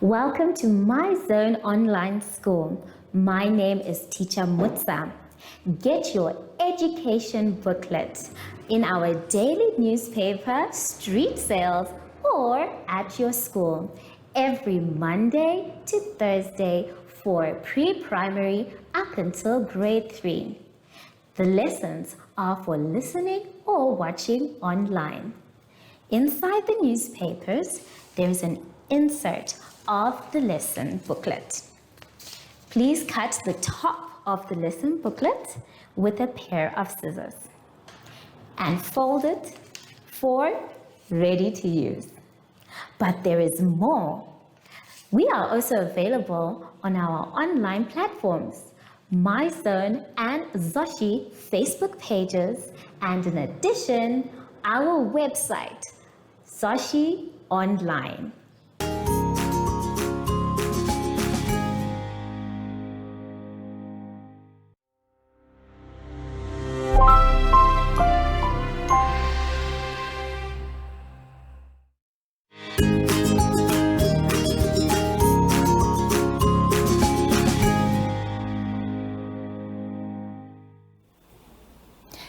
Welcome to My Zone Online School. My name is Teacher Mutsa. Get your education booklet in our daily newspaper, street sales, or at your school every Monday to Thursday for pre-primary up until grade 3. The lessons are for listening or watching online. Inside the newspapers, there is an insert of the lesson booklet. Please cut the top of the lesson booklet with a pair of scissors and fold it for ready to use. But there is more. We are also available on our online platforms, MyZone and Zoshi Facebook pages, and in addition, our website, Zoshi Online.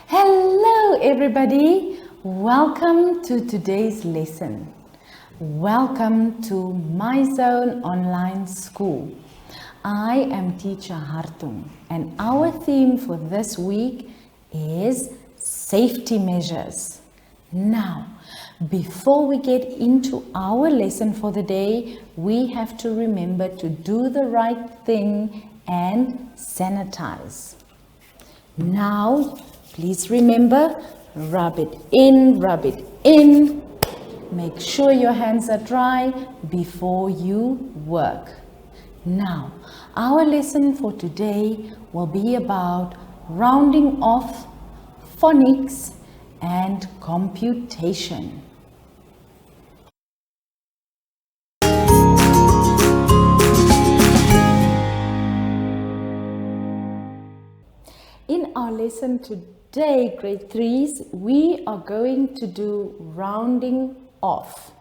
Hello everybody, welcome to today's lesson. Welcome to My Zone Online School. I am Teacher Hartung and our theme for this week is safety measures. Now, before we get into our lesson for the day, we have to remember to do the right thing and sanitize. Now, please remember, rub it in. Make sure your hands are dry before you work. Now, our lesson for today will be about rounding off, phonics, and computation. In our lesson today, grade 3s, we are going to do rounding off.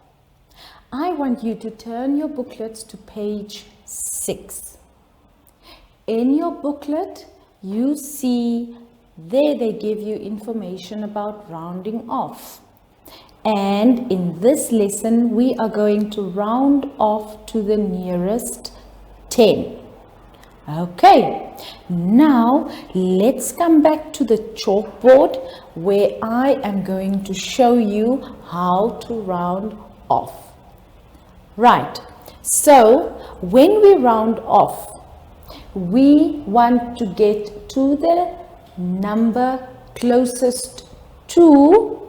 I want you to turn your booklets to page 6. In your booklet, you see there they give you information about rounding off. And in this lesson, we are going to round off to the nearest 10. Okay, now let's come back to the chalkboard where I am going to show you how to round off. Right, so when we round off, we want to get to the number closest to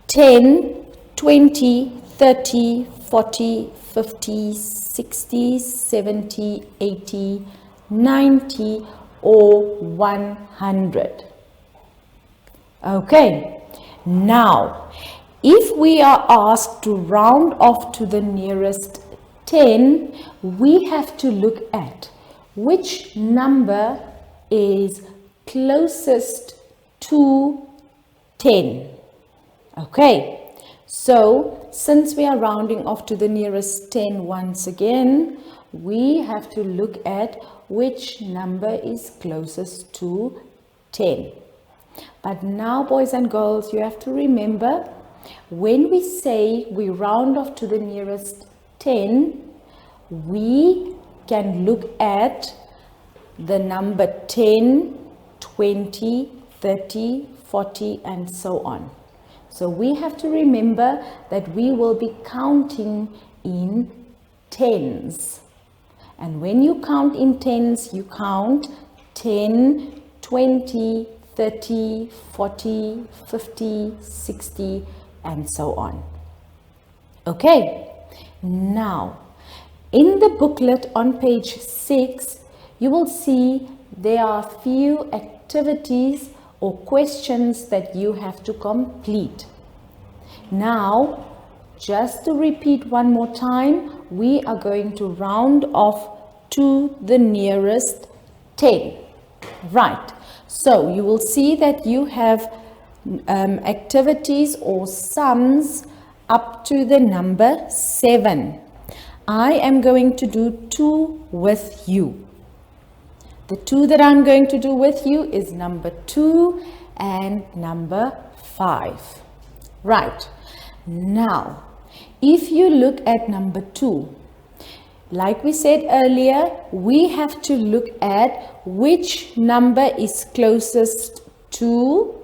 10, 20, 30, 40, 50, 60, 70, 80, 90 or 100. Okay, now if we are asked to round off to the nearest 10, we have to look at which number is closest to 10. Okay. So, since we are rounding off to the nearest 10 once again, we have to look at which number is closest to 10. But now, boys and girls, you have to remember, when we say we round off to the nearest 10, we can look at the number 10, 20, 30, 40, and so on. So we have to remember that we will be counting in tens. And when you count in tens, you count 10, 20, 30, 40, 50, 60, and so on. Okay, now in the booklet on page 6, you will see there are a few activities or questions that you have to complete. Now, just to repeat one more time, we are going to round off to the nearest 10. Right, so you will see that you have activities or sums up to the number 7. I am going to do 2 with you. The 2 that I'm going to do with you is number 2 and number 5. Right. Now, if you look at number 2, like we said earlier, we have to look at which number is closest to,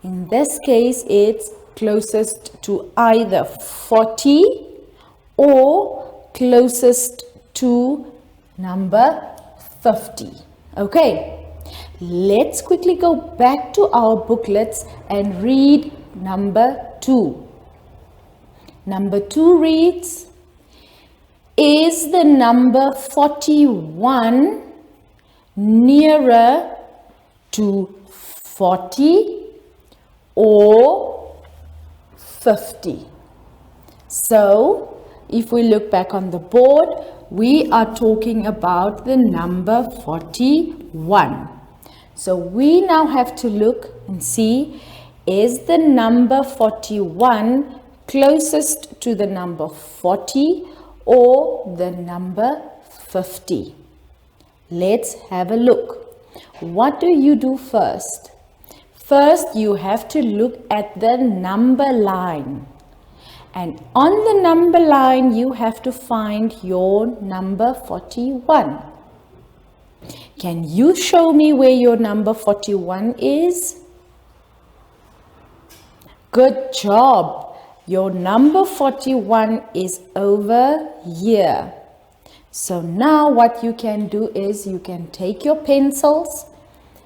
in this case, it's closest to either 40 or closest to number 50. Okay, let's quickly go back to our booklets and read number 2. Number 2 reads, is the number 41 nearer to 40 or 50? So, if we look back on the board, we are talking about the number 41. So, we now have to look and see, is the number 41 closest to the number 40 or the number 50? Let's have a look. What do you do first? First, you have to look at the number line. And on the number line, you have to find your number 41. Can you show me where your number 41 is? Good job. Your number 41 is over here. So now what you can do is you can take your pencils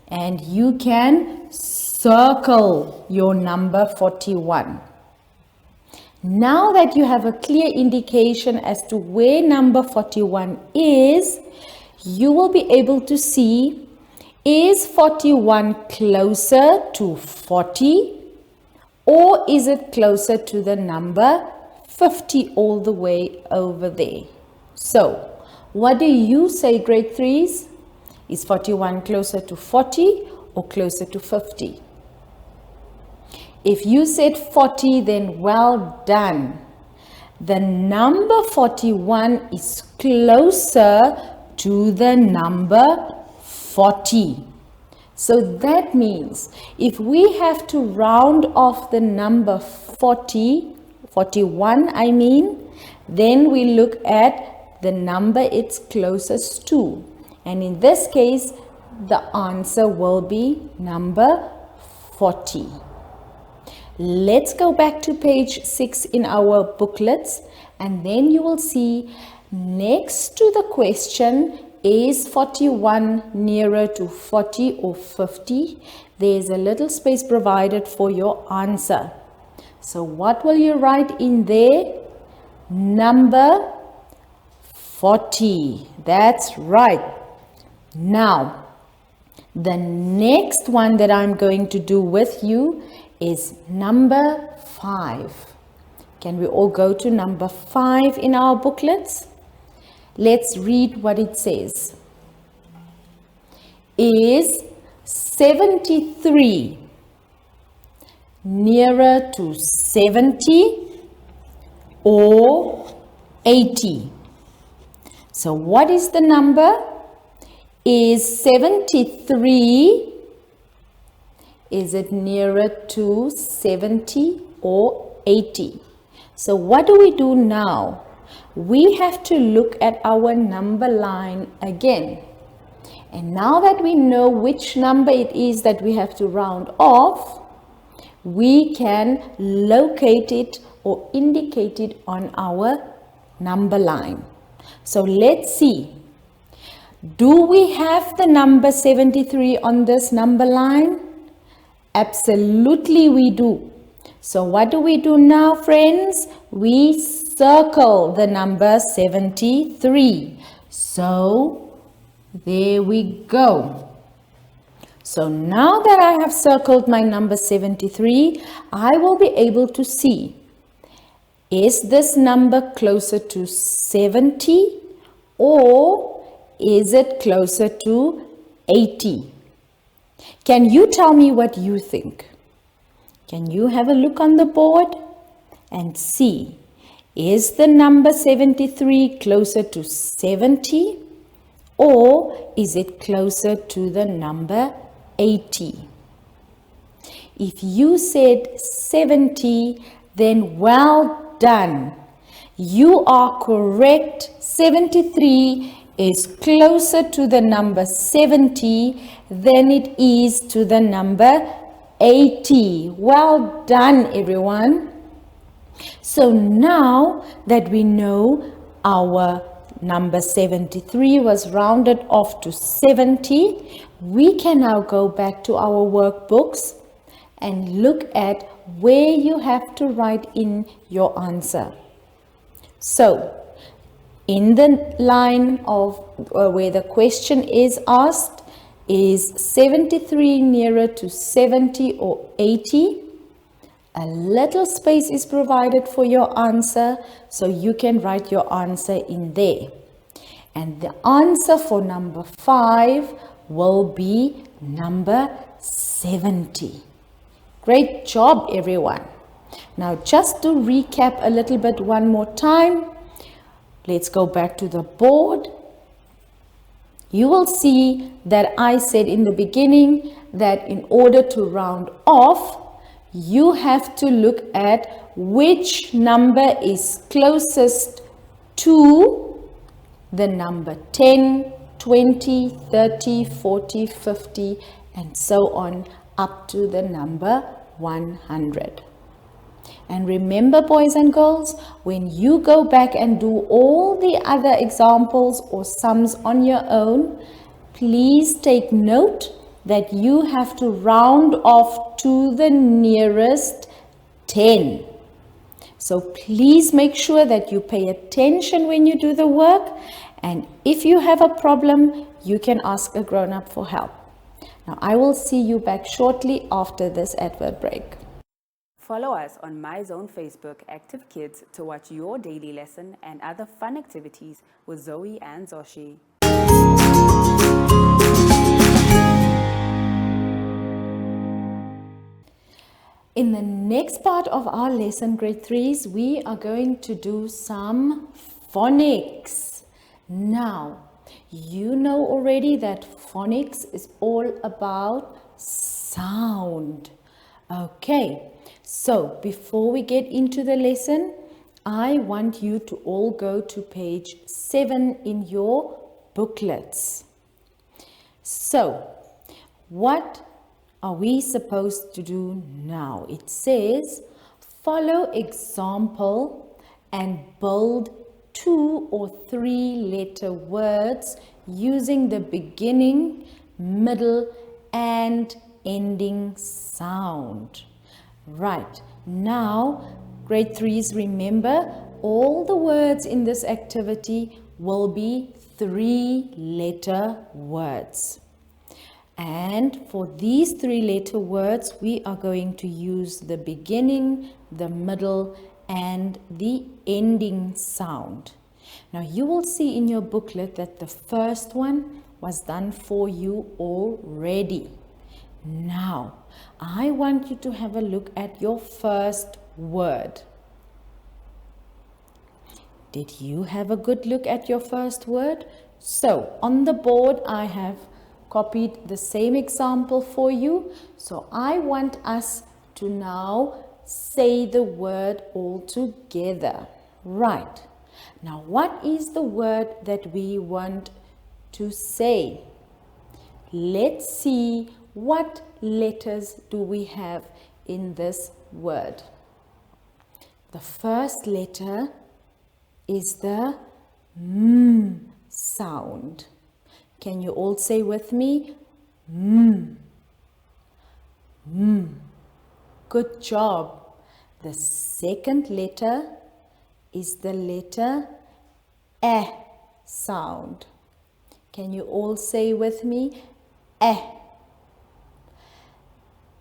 and you can circle your number 41. Now that you have a clear indication as to where number 41 is, you will be able to see, is 41 closer to 40 or is it closer to the number 50 all the way over there? So, what do you say, grade 3s? Is 41 closer to 40 or closer to 50? If you said 40, then well done. The number 41 is closer to the number 40. So that means if we have to round off the number 41 I mean, then we look at the number it's closest to. And in this case, the answer will be number 40. Let's go back to page 6 in our booklets, and then you will see next to the question, is 41 nearer to 40 or 50? There's a little space provided for your answer. So what will you write in there? Number 40. That's right. Now, the next one that I'm going to do with you is number 5. Can we all go to number 5 in our booklets? Let's read what it says. Is 73 nearer to 70 or 80? So what is the number? Is 73, is it nearer to 70 or 80? So what do we do now? We have to look at our number line again. And now that we know which number it is that we have to round off, we can locate it or indicate it on our number line. So let's see. Do we have the number 73 on this number line? Absolutely we do. So what do we do now, friends? We circle the number 73. So there we go. So now that I have circled my number 73, I will be able to see, is this number closer to 70 or is it closer to 80? Can you tell me what you think? Can you have a look on the board and see, Is the number 73 closer to 70 or is it closer to the number 80? If you said 70, then well done. You are correct. 73 is closer to the number 70 than it is to the number 80. Well done, everyone. So now that we know our number 73 was rounded off to 70, we can now go back to our workbooks and look at where you have to write in your answer. So, in the line of where the question is asked, is 73 nearer to 70 or 80? A little space is provided for your answer, so you can write your answer in there. And the answer for number 5 will be number 70. Great job, everyone. Now, just to recap a little bit one more time, let's go back to the board. You will see that I said in the beginning that in order to round off, you have to look at which number is closest to the number 10, 20, 30, 40, 50, and so on up to the number 100. And remember, boys and girls, when you go back and do all the other examples or sums on your own, please take note that you have to round off to the nearest 10. So please make sure that you pay attention when you do the work, and if you have a problem, you can ask a grown-up for help. Now, I will see you back shortly after this advert break. Follow us on MyZone Facebook Active Kids to watch your daily lesson and other fun activities with Zoe and Zoshi. In the next part of our lesson, grade 3s, we are going to do some phonics. Now, you know already that phonics is all about sound. Okay, so before we get into the lesson, I want you to all go to page 7 in your booklets. So, what are we supposed to do now? It says, follow example and build 2 or 3 letter words using the beginning, middle, and ending sound. Right, now grade 3s, remember all the words in this activity will be 3 letter words. And for these 3 letter words, we are going to use the beginning, the middle, and the ending sound. Now you will see in your booklet that the first one was done for you already. Now, I want you to have a look at your first word. Did you have a good look at your first word? So, on the board I have copied the same example for you. So, I want us to now say the word all together. Right. Now, what is the word that we want to say? Let's see what letters do we have in this word. The first letter is the M sound. Can you all say with me? M. M. Good job. The second letter is the letter E sound. Can you all say with me? E.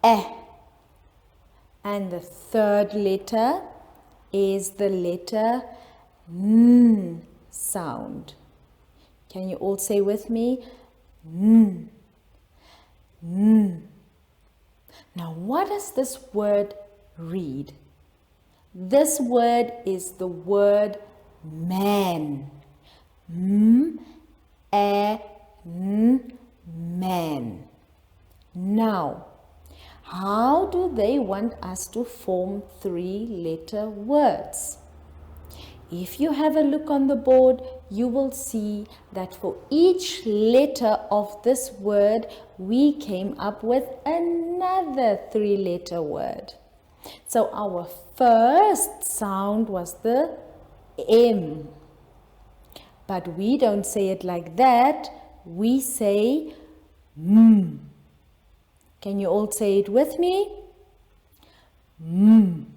E. And the third letter is the letter N sound. Can you all say with me? N. N. Now, what does this word read? This word is the word man. Man. Now, how do they want us to form 3-letter words? If you have a look on the board, you will see that for each letter of this word, we came up with another 3-letter word. So our first sound was the M. But we don't say it like that. We say M. Can you all say it with me? M.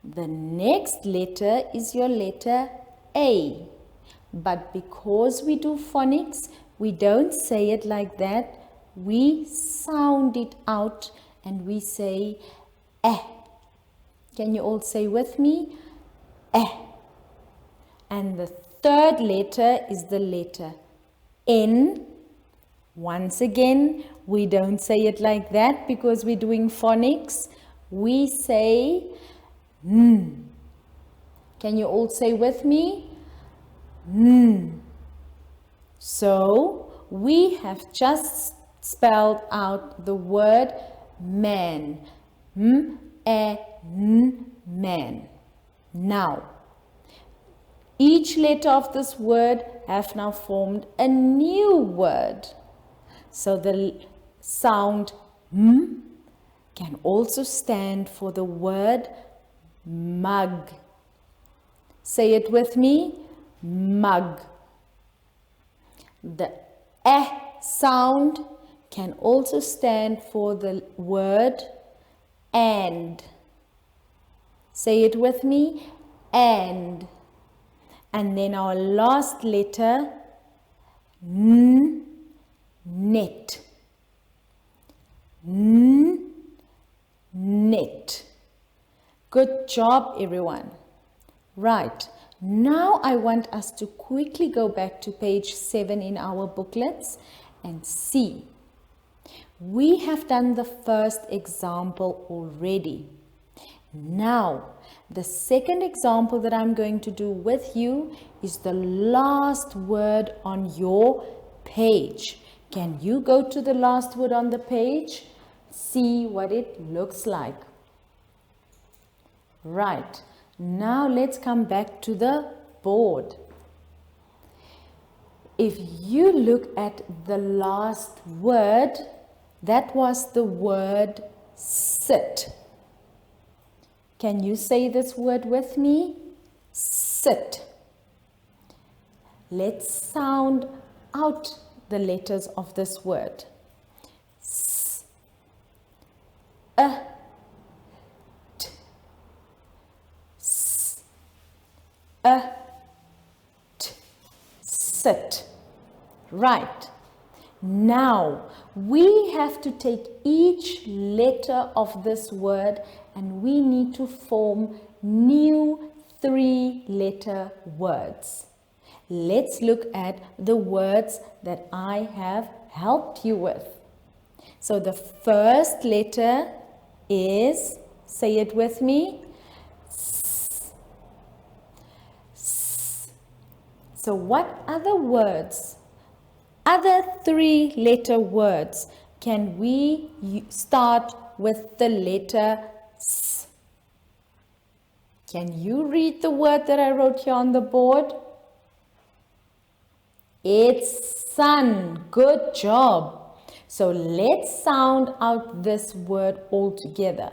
The next letter is your letter A. But because we do phonics, we don't say it like that. We sound it out and we say eh. Can you all say with me? Eh. And the third letter is the letter N. Once again, we don't say it like that because we're doing phonics. We say N. Can you all say with me? N. So, we have just spelled out the word man. Man. Now, each letter of this word have now formed a new word. So the sound M can also stand for the word mug. Say it with me, mug. The sound can also stand for the word and. Say it with me, and. And then our last letter, N, net. N, net. Good job, everyone. Right, now I want us to quickly go back to page 7 in our booklets and see. We have done the first example already. Now, the second example that I'm going to do with you is the last word on your page. Can you go to the last word on the page? See what it looks like. Right, now let's come back to the board. If you look at the last word, that was the word sit. Can you say this word with me? Sit. Let's sound out the letters of this word. S, t, s, t, sit. Right. Now, we have to take each letter of this word and we need to form new 3-letter words. Let's look at the words that I have helped you with. So the first letter is, say it with me, S. S. So what other words, other 3-letter words can we start with the letter S? Can you read the word that I wrote here on the board? It's sun. Good job. So let's sound out this word all together.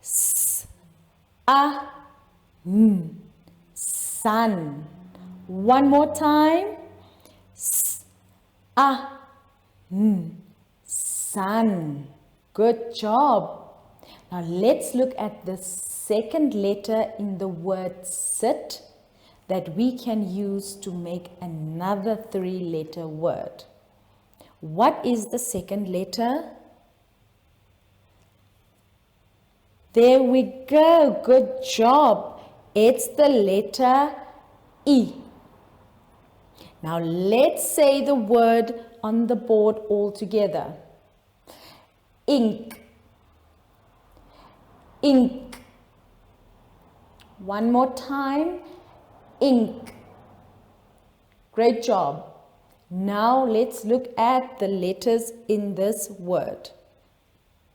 S, a, n, sun. One more time. S, a, n, sun. Good job. Now let's look at the second letter in the word sit that we can use to make another 3-letter word. What is the second letter? There we go. Good job. It's the letter E. Now let's say the word on the board all together. Ink. Ink. One more time. Ink. Great job. Now let's look at the letters in this word.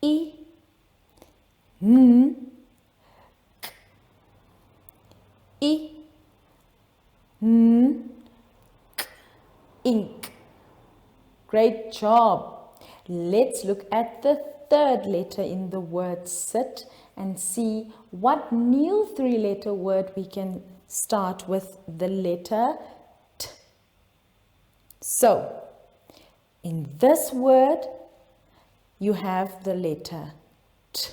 I, N, K. I, N, K. Ink. Great job. Let's look at the third letter in the word sit and see what new three-letter word we can start with the letter T. So, in this word, you have the letter T.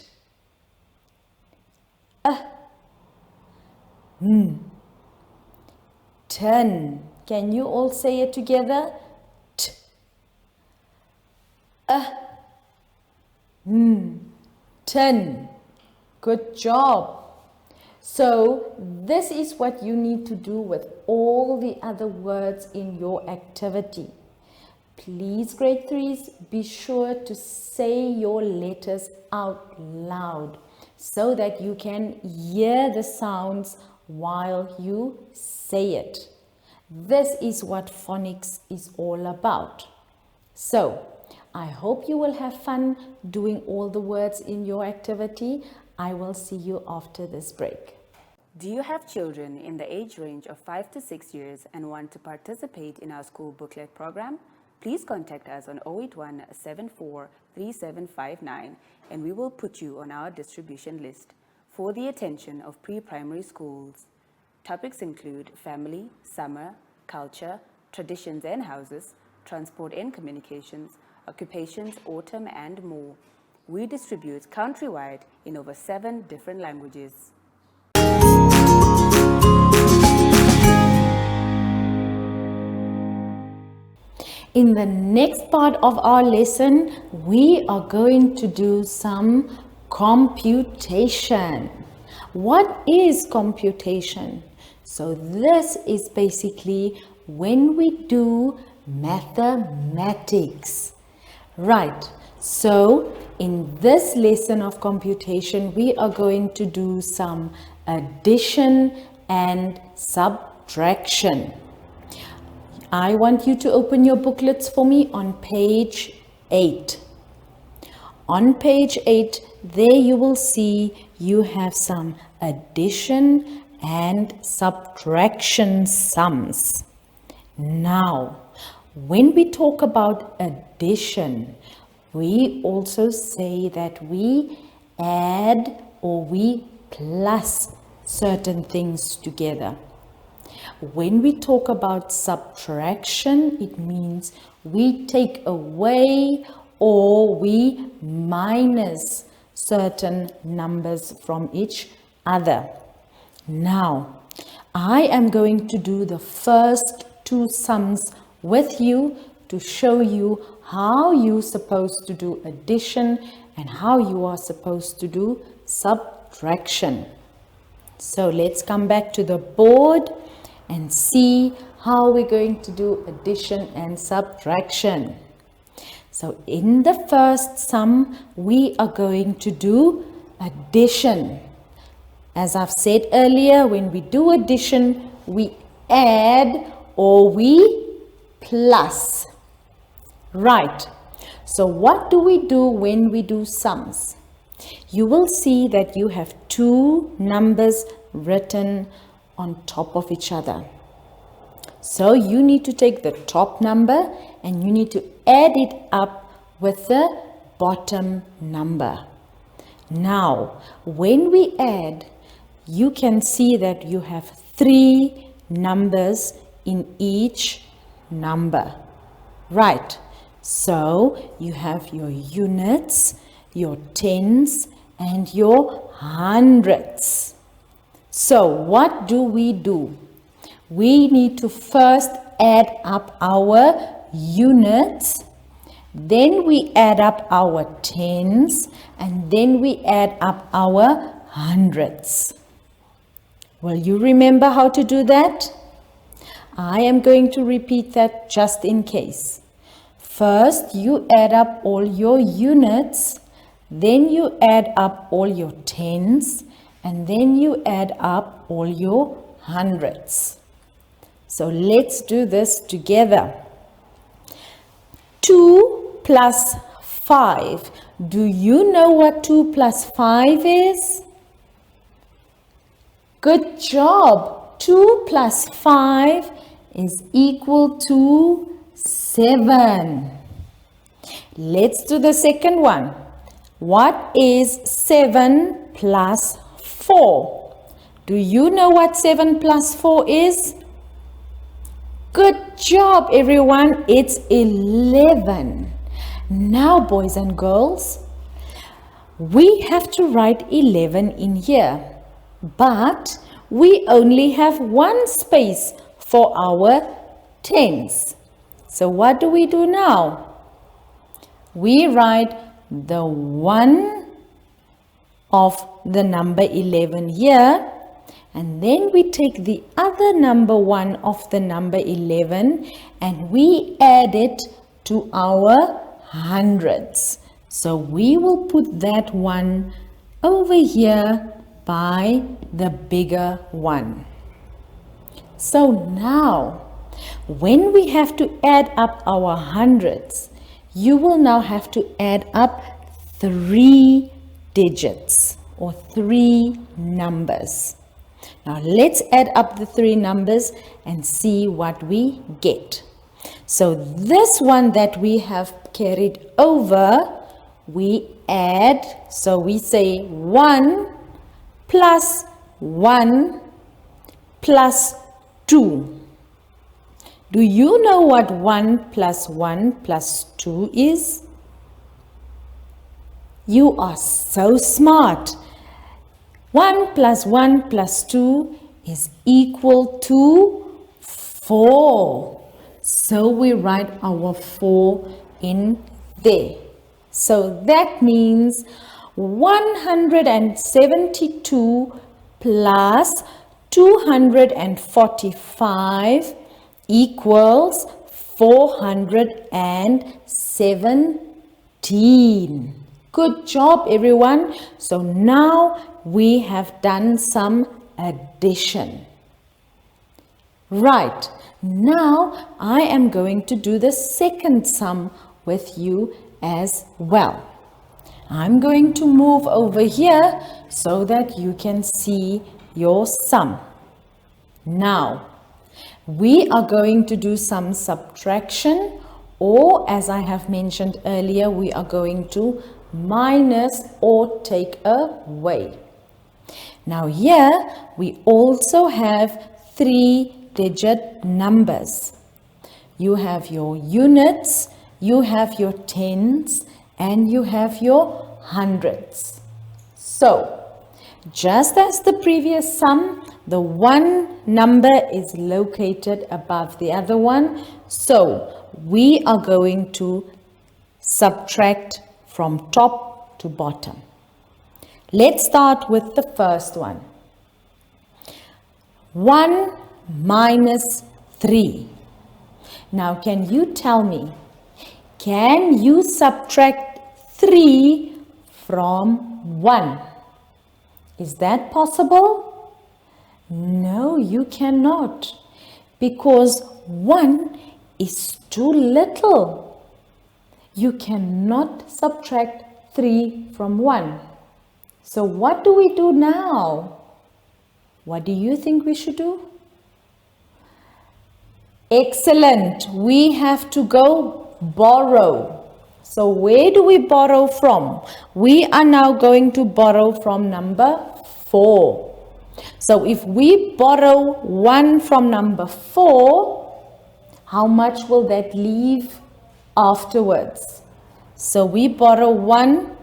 Ten. Can you all say it together? T. Ten. Good job. So this is what you need to do with all the other words in your activity. Please, grade 3s, be sure to say your letters out loud so that you can hear the sounds while you say it. This is what phonics is all about. So, I hope you will have fun doing all the words in your activity. I will see you after this break. Do you have children in the age range of 5 to 6 years and want to participate in our school booklet program? Please contact us on 081 74 3759 and we will put you on our distribution list for the attention of pre-primary schools. Topics include family, summer, culture, traditions and houses, transport and communications, occupations, autumn and more. We distribute countrywide in over 7 different languages. In the next part of our lesson, we are going to do some computation. What is computation? So this is basically when we do mathematics. Right, so in this lesson of computation, we are going to do some addition and subtraction. I want you to open your booklets for me on page 8. On page 8, there you will see you have some addition and subtraction sums. Now, when we talk about addition, we also say that we add or we plus certain things together. When we talk about subtraction, it means we take away or we minus certain numbers from each other. Now, I am going to do the first 2 sums with you to show you how you're supposed to do addition and how you are supposed to do subtraction. So let's come back to the board and see how we're going to do addition and subtraction. So in the first sum, we are going to do addition. As I've said earlier, when we do addition, we add or we plus. Right. So what do we do when we do sums? You will see that you have 2 numbers written on top of each other. So you need to take the top number and you need to add it up with the bottom number. Now, when we add, you can see that you have 3 numbers in each number. Right. So you have your units, your tens, and your hundreds. So what do? We need to first add up our units, then we add up our tens, and then we add up our hundreds. Will you remember how to do that? I am going to repeat that just in case. First, you add up all your units, then you add up all your tens, and then you add up all your hundreds. So let's do this together. 2 plus 5. Do you know what 2 plus 5 is? Good job. 2 plus 5 is equal to 7. Let's do the second one. What is 7 plus 4? Do you know what 7 plus 4 is? Good job, everyone. It's 11. Now, boys and girls, we have to write 11 in here, but we only have one space for our tens. So what do we do now? We write the 1 of the number 11 here, and then we take the other number 1 of the number 11 and we add it to our hundreds. So we will put that one over here by the bigger one. So now, when we have to add up our hundreds, you will now have to add up 3 digits or 3 numbers. Now let's add up the 3 numbers and see what we get. So this one that we have carried over, we add, so we say 1 plus 1 plus 2. Do you know what 1 plus 1 plus 2 is? You are so smart. 1 plus 1 plus 2 is equal to 4. So we write our 4 in there. So that means 172 plus 245 equals 417. Good job, everyone. So now we have done some addition. Right, now I am going to do the second sum with you as well. I'm going to move over here so that you can see your sum. Now, we are going to do some subtraction, or as I have mentioned earlier, we are going to minus or take away. Now here we also have 3-digit numbers. You have your units, you have your tens, and you have your hundreds. So, just as the previous sum, the one number is located above the other one. So, we are going to subtract from top to bottom. Let's start with the first one. 1 minus 3. Now, can you tell me, can you subtract 3 from 1? Is that possible? No, you cannot, because 1 is too little. You cannot subtract 3 from 1. So what do we do now? What do you think we should do? Excellent. We have to go borrow. So where do we borrow from? We are now going to borrow from number 4. So if we borrow 1 from number 4, how much will that leave afterwards? So we borrow 1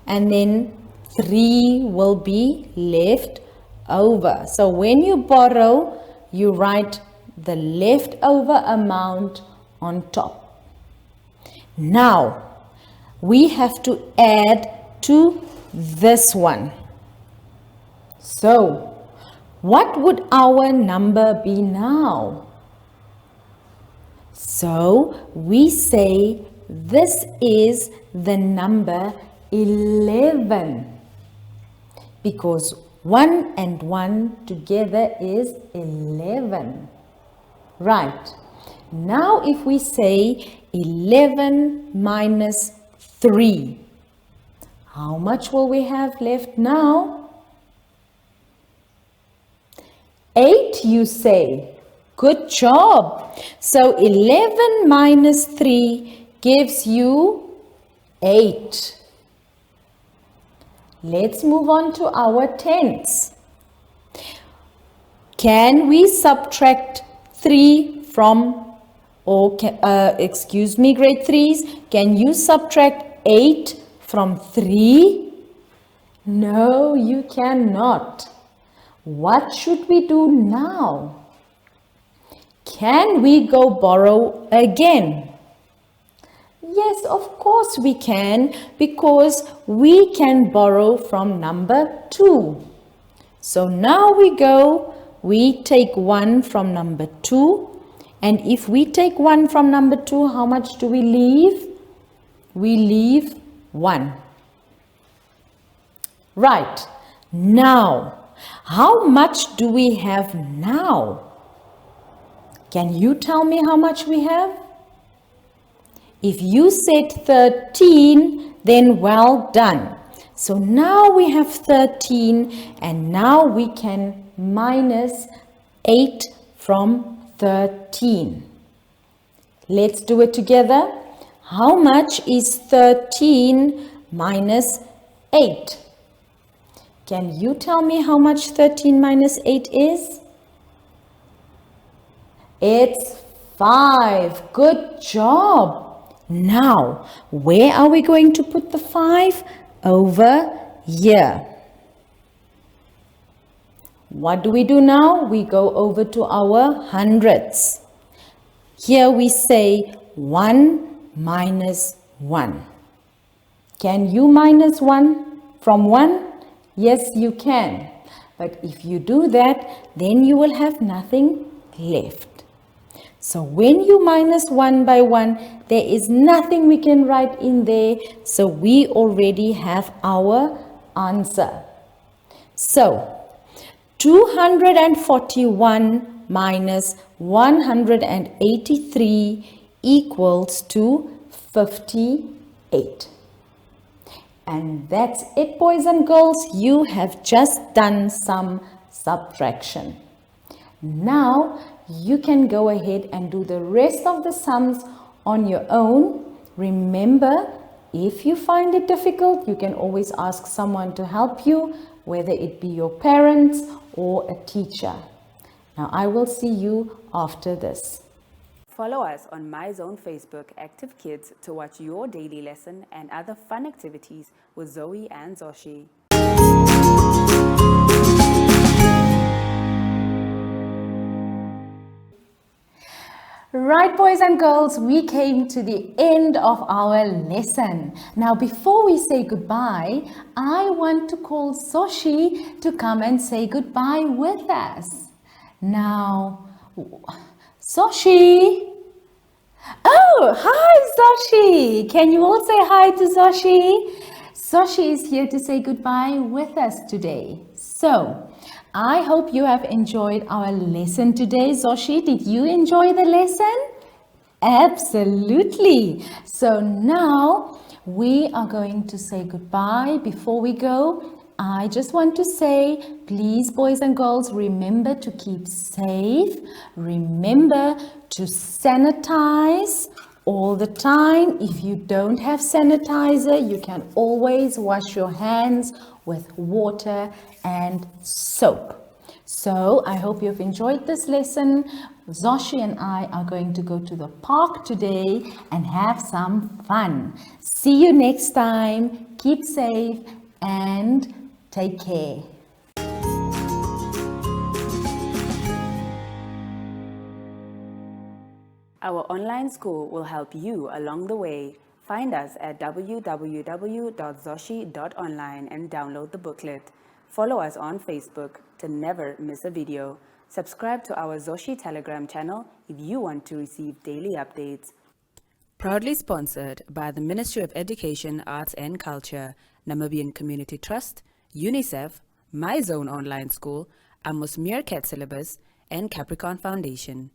and then 3 will be left over. So when you borrow, you write the leftover amount on top. Now, we have to add to this one. So, what would our number be now? So, we say this is the number 11. because 1 and 1 together is 11. Right. Now if we say 11 minus 3, how much will we have left now? 8, you say. Good job. So 11 minus 3 gives you 8. Let's move on to our tens. Can we subtract 3 from, excuse me, grade 3s, can you subtract 8 from 3? No, you cannot. What should we do now? Can we go borrow again? Yes, of course we can, because we can borrow from number 2. So now we take 1 from number 2. And if we take 1 from number 2, how much do we leave? We leave 1. Right. Now, how much do we have now? Can you tell me how much we have? If you said 13, then well done. So now we have 13, and now we can minus 8 from 13. Let's do it together. How much is 13 minus 8? Can you tell me how much 13 minus 8 is? It's 5. Good job. Now, where are we going to put the 5? Over here. What do we do now? We go over to our hundreds. Here we say 1 minus 1. Can you minus 1 from 1? Yes, you can. But if you do that, then you will have nothing left. So when you minus 1 by 1, there is nothing we can write in there. So we already have our answer. So 241 minus 183 equals to 58. And that's it, boys and girls. You have just done some subtraction. Now you can go ahead and do the rest of the sums on your own. Remember, if you find it difficult, you can always ask someone to help you, whether it be your parents or a teacher. Now I will see you after this. Follow us on MyZone Facebook Active Kids to watch your daily lesson and other fun activities with Zoe and Zoshi. Right, boys and girls, we came to the end of our lesson. Now, before we say goodbye, I want to call Zoshi to come and say goodbye with us. Now, Zoshi. Oh, hi, Zoshi. Can you all say hi to Zoshi? Zoshi is here to say goodbye with us today. So, I hope you have enjoyed our lesson today. Zoshi, did you enjoy the lesson? Absolutely. So now we are going to say goodbye. Before we go, I just want to say, please, boys and girls, remember to keep safe. Remember to sanitize all the time. If you don't have sanitizer, you can always wash your hands with water and soap. So I hope you've enjoyed this lesson. Zoshi and I are going to go to the park today and have some fun. See you next time. Keep safe and take care. Our online school will help you along the way. Find us at www.zoshi.online and download the booklet. Follow us on Facebook to never miss a video. Subscribe to our Zoshi Telegram channel if you want to receive daily updates. Proudly sponsored by the Ministry of Education, Arts and Culture, Namibian Community Trust, UNICEF, My Zone Online School, Amos Meerkat Syllabus, and Capricorn Foundation.